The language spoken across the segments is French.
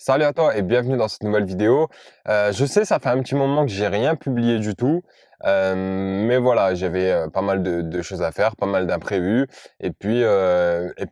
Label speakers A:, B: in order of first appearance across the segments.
A: Salut à toi et bienvenue dans cette nouvelle vidéo. Je sais, ça fait un petit moment que j'ai rien publié du tout, mais voilà, j'avais pas mal de choses à faire, pas mal d'imprévus, et puis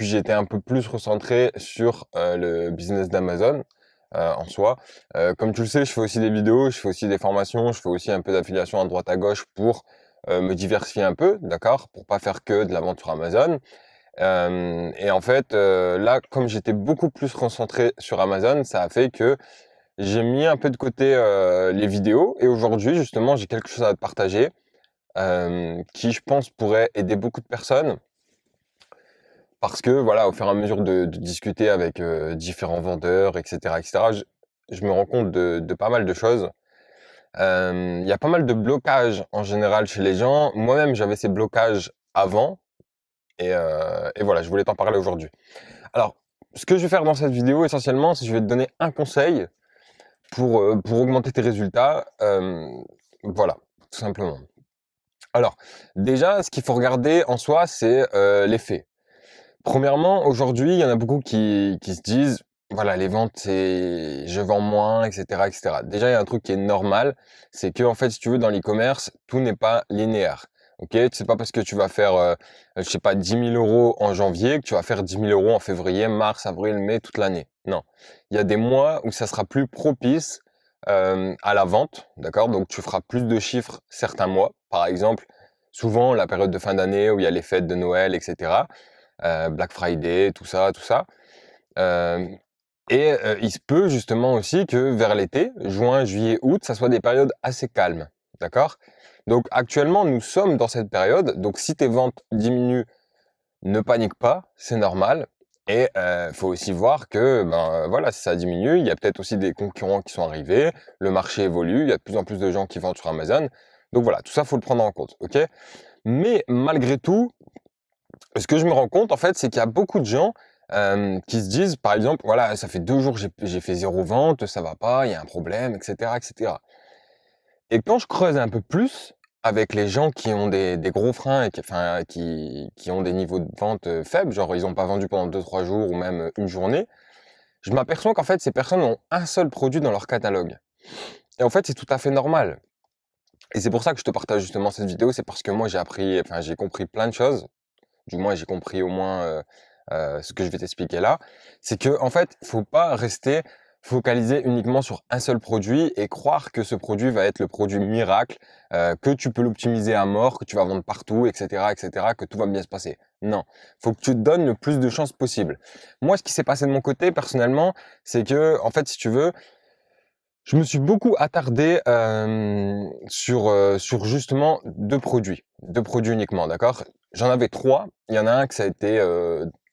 A: j'ai été un peu plus recentré sur le business d'Amazon en soi. Comme tu le sais, je fais aussi des vidéos, je fais aussi des formations, je fais aussi un peu d'affiliation à droite à gauche pour me diversifier un peu, d'accord, pour pas faire que de la vente sur Amazon. Et en fait, là, comme j'étais beaucoup plus concentré sur Amazon, ça a fait que j'ai mis un peu de côté, les vidéos et aujourd'hui, justement, j'ai quelque chose à te partager, qui, je pense, pourrait aider beaucoup de personnes parce que, voilà, au fur et à mesure de discuter avec, différents vendeurs et cetera, je me rends compte de pas mal de choses. Il y a pas mal de blocages, en général, chez les gens. Moi-même, j'avais ces blocages avant et voilà, je voulais t'en parler aujourd'hui. Alors, ce que je vais faire dans cette vidéo essentiellement, c'est que je vais te donner un conseil pour augmenter tes résultats. Voilà, tout simplement. Alors, déjà, ce qu'il faut regarder en soi, c'est les faits. Premièrement, aujourd'hui, il y en a beaucoup qui se disent, voilà, les ventes, c'est je vends moins, etc., etc. Déjà, il y a un truc qui est normal, c'est que en fait, si tu veux, dans l'e-commerce, tout n'est pas linéaire. Ok, c'est pas parce que tu vas faire, je sais pas, 10 000 € en janvier que tu vas faire 10 000 € en février, mars, avril, mai, toute l'année. Non, il y a des mois où ça sera plus propice à la vente, d'accord? Donc, tu feras plus de chiffres certains mois. Par exemple, souvent la période de fin d'année où il y a les fêtes de Noël, etc. Black Friday, tout ça, tout ça. Hem il se peut justement aussi que vers l'été, juin, juillet, août, ça soit des périodes assez calmes, d'accord? Donc actuellement, nous sommes dans cette période, donc si tes ventes diminuent, ne panique pas, c'est normal et faut aussi voir que, ben, voilà, si ça diminue, il y a peut-être aussi des concurrents qui sont arrivés, le marché évolue, il y a de plus en plus de gens qui vendent sur Amazon. Donc voilà, tout ça, faut le prendre en compte, OK? Mais malgré tout, ce que je me rends compte, en fait, c'est qu'il y a beaucoup de gens, qui se disent, par exemple: «Voilà, ça fait 2 jours, j'ai fait 0 vente, ça va pas, il y a un problème» et cetera. Et quand je creuse un peu plus avec les gens qui ont des gros freins et qui ont des niveaux de vente, faibles, genre ils ont pas vendu pendant 2 3 jours ou même, 1 journée, je m'aperçois qu'en fait, ces personnes ont un seul produit dans leur catalogue et en fait, c'est tout à fait normal et c'est pour ça que je te partage justement cette vidéo, c'est parce que moi j'ai compris plein de choses. Du moins j'ai compris au moins ce que je vais t'expliquer là, c'est que en fait, faut pas rester focalisé uniquement sur un seul produit et croire que ce produit va être le produit miracle, que tu peux l'optimiser à mort, que tu vas vendre partout, et cetera, que tout va bien se passer. Non, faut que tu te donnes le plus de chances possible. Moi, ce qui s'est passé de mon côté personnellement, c'est que en fait, si tu veux, je me suis beaucoup attardé, sur justement 2 produits uniquement, d'accord? J'en avais 3. Il y en a un que ça a été,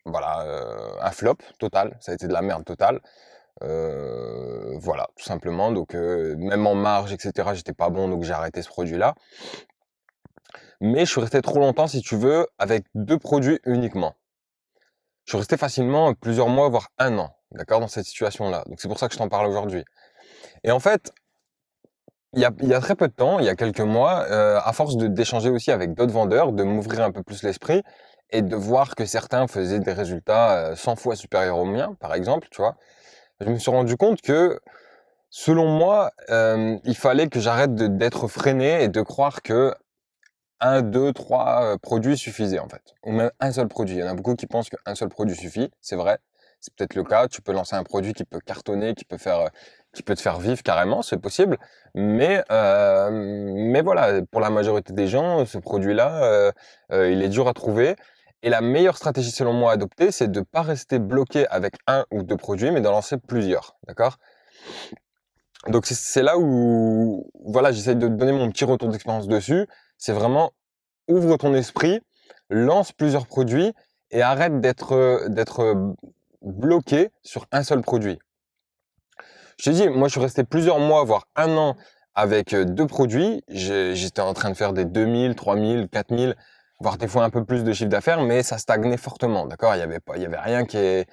A: voilà, un flop total, ça a été de la merde totale, voilà, tout simplement donc même en marge et cetera, j'étais pas bon donc j'ai arrêté ce produit-là. Mais je suis resté trop longtemps, si tu veux, avec 2 produits uniquement. Je suis resté facilement plusieurs mois, voire 1 an, d'accord, dans cette situation-là. Donc c'est pour ça que je t'en parle aujourd'hui et en fait, il y a très peu de temps, il y a quelques mois, à force d'échanger aussi avec d'autres vendeurs, de m'ouvrir un peu plus l'esprit et de voir que certains faisaient des résultats, 100 fois supérieurs aux miens, par exemple, tu vois? Je me suis rendu compte que, selon moi, il fallait que j'arrête d'être freiné et de croire que un, 2, 3 produits suffisaient, en fait, ou même un seul produit. Il y en a beaucoup qui pensent qu'un seul produit suffit, c'est vrai, c'est peut-être le cas. Tu peux lancer un produit qui peut cartonner, qui peut te faire vivre carrément, c'est possible. Mais voilà, pour la majorité des gens, ce produit-là, il est dur à trouver et la meilleure stratégie selon moi à adopter, c'est de pas rester bloqué avec un ou 2 produits, mais d'en lancer plusieurs, d'accord? Donc c'est là où, voilà, j'essaie de te donner mon petit retour d'expérience dessus. C'est vraiment ouvre ton esprit, lance plusieurs produits et arrête d'être bloqué sur un seul produit. Je te dis, moi je suis resté plusieurs mois, voire 1 an avec 2 produits. J'étais en train de faire des 2 000, 3 000, 4 000, voire des fois un peu plus de chiffre d'affaires, mais ça stagnait fortement, d'accord? Il y avait rien qui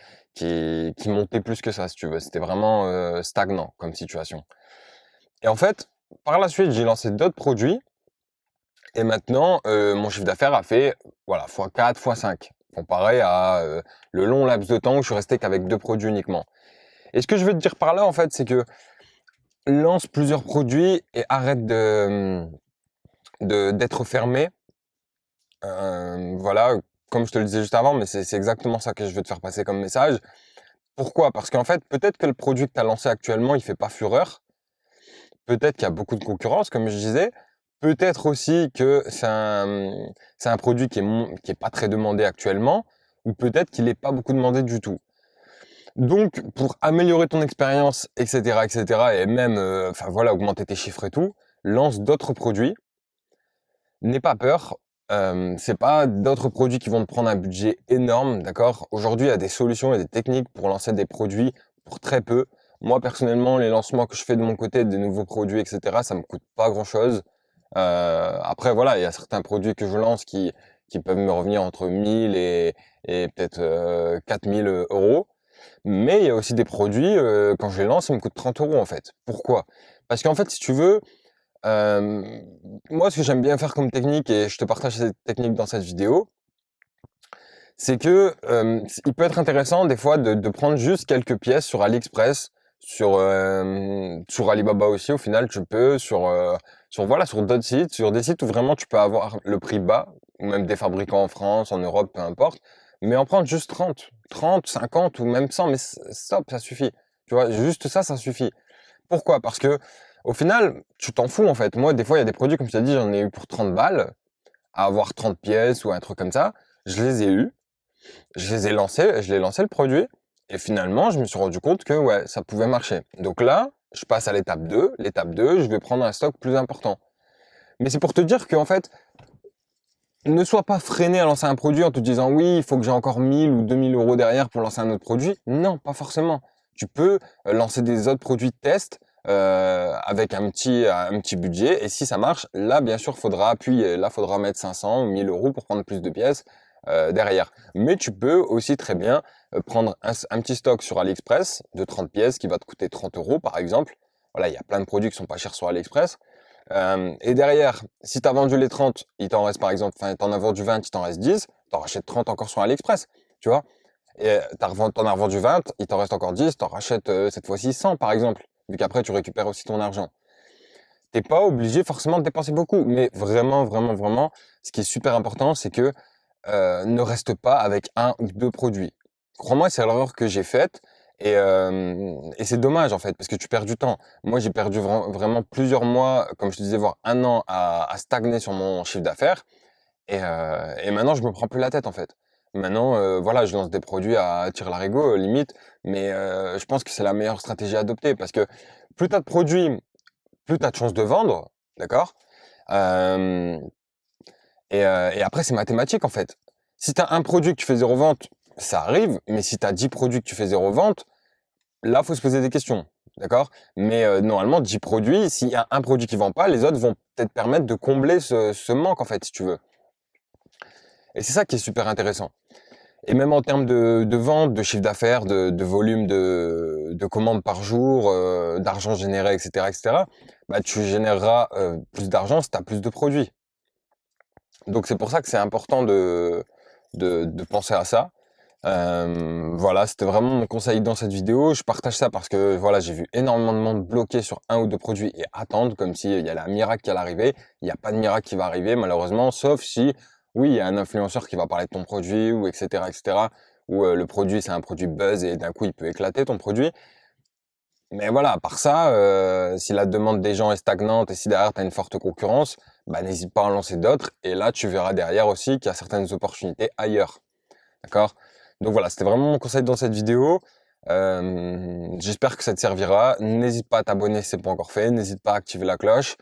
A: montait plus que ça, si tu veux. C'était vraiment stagnant comme situation. Et en fait, par la suite, j'ai lancé d'autres produits et maintenant, mon chiffre d'affaires a fait, voilà, x4, x5, comparé à, le long laps de temps où je suis resté qu'avec 2 produits uniquement. Et ce que je veux te dire par là, en fait, c'est que lance plusieurs produits et arrête d'être fermé. Voilà, comme je te le disais juste avant, mais c'est exactement ça que je veux te faire passer comme message. Pourquoi? Parce qu'en fait, peut-être que le produit que tu as lancé actuellement, il fait pas fureur. Peut-être qu'il y a beaucoup de concurrence, comme je disais. Peut-être aussi que c'est un produit qui est pas très demandé actuellement, ou peut-être qu'il est pas beaucoup demandé du tout. Donc, pour améliorer ton expérience, etc., etc., et même, enfin voilà, augmenter tes chiffres et tout, lance d'autres produits. N'aie pas peur. C'est pas d'autres produits qui vont te prendre un budget énorme, d'accord? Aujourd'hui, il y a des solutions et des techniques pour lancer des produits pour très peu. Moi, personnellement, les lancements que je fais de mon côté, des nouveaux produits, etc., ça me coûte pas grand-chose. Après, voilà, il y a certains produits que je lance qui peuvent me revenir entre 1000 et peut-être 4000 euros. Mais il y a aussi des produits, quand je les lance, ils me coûtent 30 euros en fait. Pourquoi? Parce qu'en fait, si tu veux, moi, ce que j'aime bien faire comme technique, et je te partage cette technique dans cette vidéo, c'est que il peut être intéressant des fois de prendre juste quelques pièces sur AliExpress, sur Alibaba aussi. Au final, tu peux sur d'autres sites, sur des sites où vraiment tu peux avoir le prix bas, ou même des fabricants en France, en Europe, peu importe. Mais en prendre juste 30, 50 ou même 100, mais stop, ça suffit. Tu vois, juste ça, ça suffit. Pourquoi? Parce que au final, tu t'en fous en fait. Moi, des fois, il y a des produits, comme je t'ai dit, j'en ai eu pour 30 balles, à avoir 30 pièces ou un truc comme ça. Je les ai eus, je l'ai lancé le produit, et finalement, je me suis rendu compte que ouais, ça pouvait marcher. Donc là, je passe à l'étape 2. L'étape 2, je vais prendre un stock plus important. Mais c'est pour te dire qu'en fait, ne sois pas freiné à lancer un produit en te disant oui, il faut que j'ai encore 1000 ou 2000 euros derrière pour lancer un autre produit. Non, pas forcément. Tu peux lancer des autres produits de test avec un petit budget. Et si ça marche, là, bien sûr, faudra appuyer. Là, faudra mettre 500 ou 1000 euros pour prendre plus de pièces derrière. Mais tu peux aussi très bien prendre un petit stock sur AliExpress de 30 pièces qui va te coûter 30 euros, par exemple. Voilà, il y a plein de produits qui sont pas chers sur AliExpress. Et derrière, si tu as vendu les 30, il t'en reste par exemple, enfin, t'en as vendu 20, il t'en reste 10, t'en rachètes 30 encore sur AliExpress, tu vois. Et t'en as revendu 20, il t'en reste encore 10, t'en rachètes cette fois-ci 100 par exemple, vu qu'après tu récupères aussi ton argent. T'es pas obligé forcément de dépenser beaucoup, mais vraiment, vraiment, vraiment, ce qui est super important, c'est que ne reste pas avec un ou deux produits. Crois-moi, c'est l'erreur que j'ai faite et c'est dommage en fait parce que tu perds du temps. Moi, j'ai perdu vraiment plusieurs mois, comme je te disais, voire un an à stagner sur mon chiffre d'affaires et maintenant je me prends plus la tête en fait. Maintenant, voilà, je lance des produits à tire-larigot limite, mais je pense que c'est la meilleure stratégie à adopter parce que plus tu as de produits, plus tu as de chances de vendre, d'accord? Hem et après, c'est mathématique, en fait. Si tu as un produit que tu fais zéro vente, ça arrive, mais si tu as 10 produits que tu fais zéro vente, là, faut se poser des questions, d'accord? Mais normalement, 10 produits, s'il y a un produit qui vend pas, les autres vont peut-être permettre de combler ce manque, en fait, si tu veux. Et c'est ça qui est super intéressant. Et même en termes de vente, de chiffre d'affaires, de volume de commandes par jour, d'argent généré, etc., etc., bah, tu généreras plus d'argent si tu as plus de produits. Donc c'est pour ça que c'est important de penser à ça. Voilà, c'était vraiment mon conseil dans cette vidéo. Je partage ça parce que voilà, j'ai vu énormément de monde bloqué sur un ou deux produits et attendre comme s'il y a un miracle qui allait arriver. Il n'y a pas de miracle qui va arriver malheureusement, sauf si, oui, il y a un influenceur qui va parler de ton produit ou etc., etc., ou le produit, c'est un produit buzz et d'un coup, il peut éclater ton produit. Mais voilà, à part ça, si la demande des gens est stagnante et si derrière tu as une forte concurrence, bah, n'hésite pas à en lancer d'autres et là, tu verras derrière aussi qu'il y a certaines opportunités ailleurs. D'accord? Donc voilà, c'était vraiment mon conseil dans cette vidéo. J'espère que ça te servira. N'hésite pas à t'abonner si ce n'est pas encore fait. N'hésite pas à activer la cloche.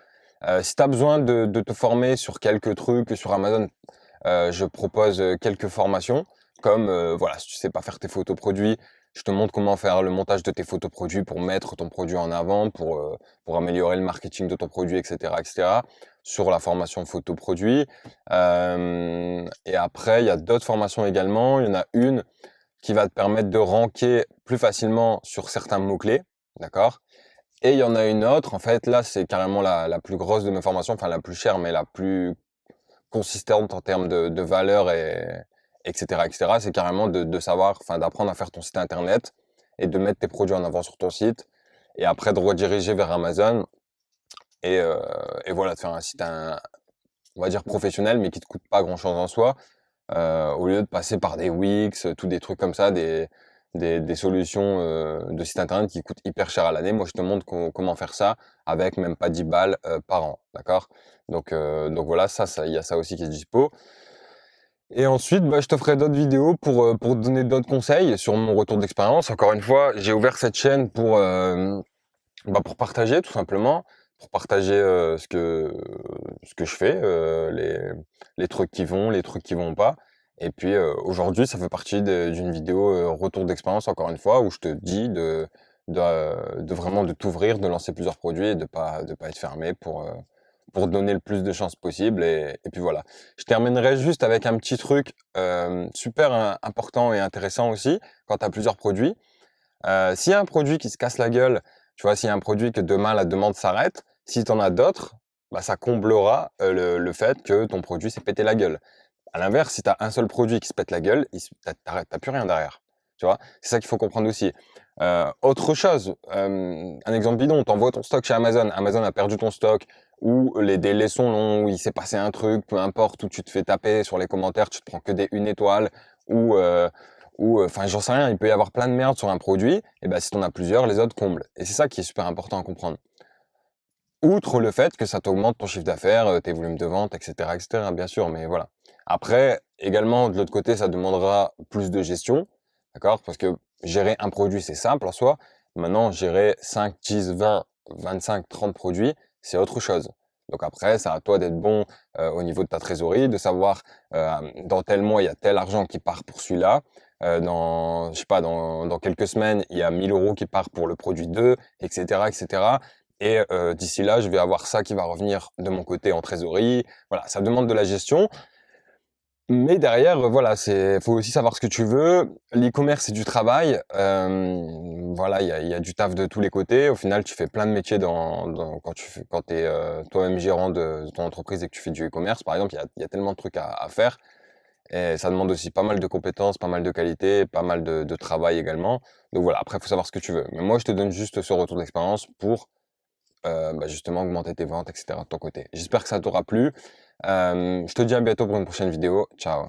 A: Si tu as besoin de te former sur quelques trucs sur Amazon, je propose quelques formations. Comme voilà, si tu sais pas faire tes photos produits, je te montre comment faire le montage de tes photos produits pour mettre ton produit en avant, pour améliorer le marketing de ton produit, etc., etc. Sur la formation photo produit. Et après, il y a d'autres formations également. Il y en a une qui va te permettre de ranker plus facilement sur certains mots-clés, d'accord? Et il y en a une autre, en fait, là, c'est carrément la plus grosse de mes formations, enfin la plus chère, mais la plus consistante en termes de valeur et etc., etc. C'est carrément de savoir, enfin d'apprendre à faire ton site internet et de mettre tes produits en avant sur ton site et après de rediriger vers Amazon et, euh, et voilà, de faire un site, on va dire professionnel, mais qui te coûte pas grand-chose en soi, au lieu de passer par des Wix, tous des trucs comme ça, des solutions de site internet qui coûtent hyper cher à l'année. Moi, je te montre comment faire ça avec même pas 10 balles par an, d'accord? Donc voilà, il y a ça aussi qui est dispo. Et ensuite, bah, je te ferai d'autres vidéos pour te donner d'autres conseils sur mon retour d'expérience. Encore une fois, j'ai ouvert cette chaîne pour partager tout simplement, pour partager ce que je fais, les trucs qui vont, les trucs qui vont pas. Et puis aujourd'hui, ça fait partie d'une vidéo retour d'expérience, encore une fois, où je te dis de vraiment de t'ouvrir, de lancer plusieurs produits et de pas être fermé pour donner le plus de chances possible. Et puis voilà. Je terminerai juste avec un petit truc super important et intéressant aussi quand tu as plusieurs produits. S'il y a un produit qui se casse la gueule, tu vois, s'il y a un produit que demain la demande s'arrête, si tu en as d'autres, bah, ça comblera le fait que ton produit s'est pété la gueule. À l'inverse, si tu as un seul produit qui se pète la gueule, t'as plus rien derrière. Tu vois, c'est ça qu'il faut comprendre aussi. Autre chose, un exemple bidon, t'envoies ton stock chez Amazon, Amazon a perdu ton stock, ou les délais sont longs, ou il s'est passé un truc, peu importe, où tu te fais taper sur les commentaires, tu te prends que des une étoile, ou enfin j'en sais rien, il peut y avoir plein de merde sur un produit, et ben si t'en as plusieurs, les autres comblent. Et c'est ça qui est super important à comprendre. Outre le fait que ça t'augmente ton chiffre d'affaires, tes volumes de vente, et cetera, bien sûr, mais voilà. Après, également, de l'autre côté, ça demandera plus de gestion, d'accord? Parce que gérer un produit, c'est simple en soi. Maintenant, gérer 5, 10, 20, 25, 30 produits, c'est autre chose. Donc après, c'est à toi d'être bon au niveau de ta trésorerie, de savoir dans tel mois, il y a tel argent qui part pour celui-là. Je sais pas, dans quelques semaines, il y a 1 000 € qui part pour le produit 2, etc., etc. Et d'ici là, je vais avoir ça qui va revenir de mon côté en trésorerie. Voilà, ça demande de la gestion. Mais derrière, voilà, faut aussi savoir ce que tu veux. L'e-commerce, c'est du travail. Voilà, il y a du taf de tous les côtés. Au final, tu fais plein de métiers quand tu es toi-même gérant de ton entreprise et que tu fais du e-commerce. Par exemple, il y a tellement de trucs à faire. Et ça demande aussi pas mal de compétences, pas mal de qualité, pas mal de travail également. Donc voilà, après, il faut savoir ce que tu veux. Mais moi, je te donne juste ce retour d'expérience pour bah, justement augmenter tes ventes, etc. de ton côté. J'espère que ça t'aura plu. Je te dis à bientôt pour une prochaine vidéo. Ciao.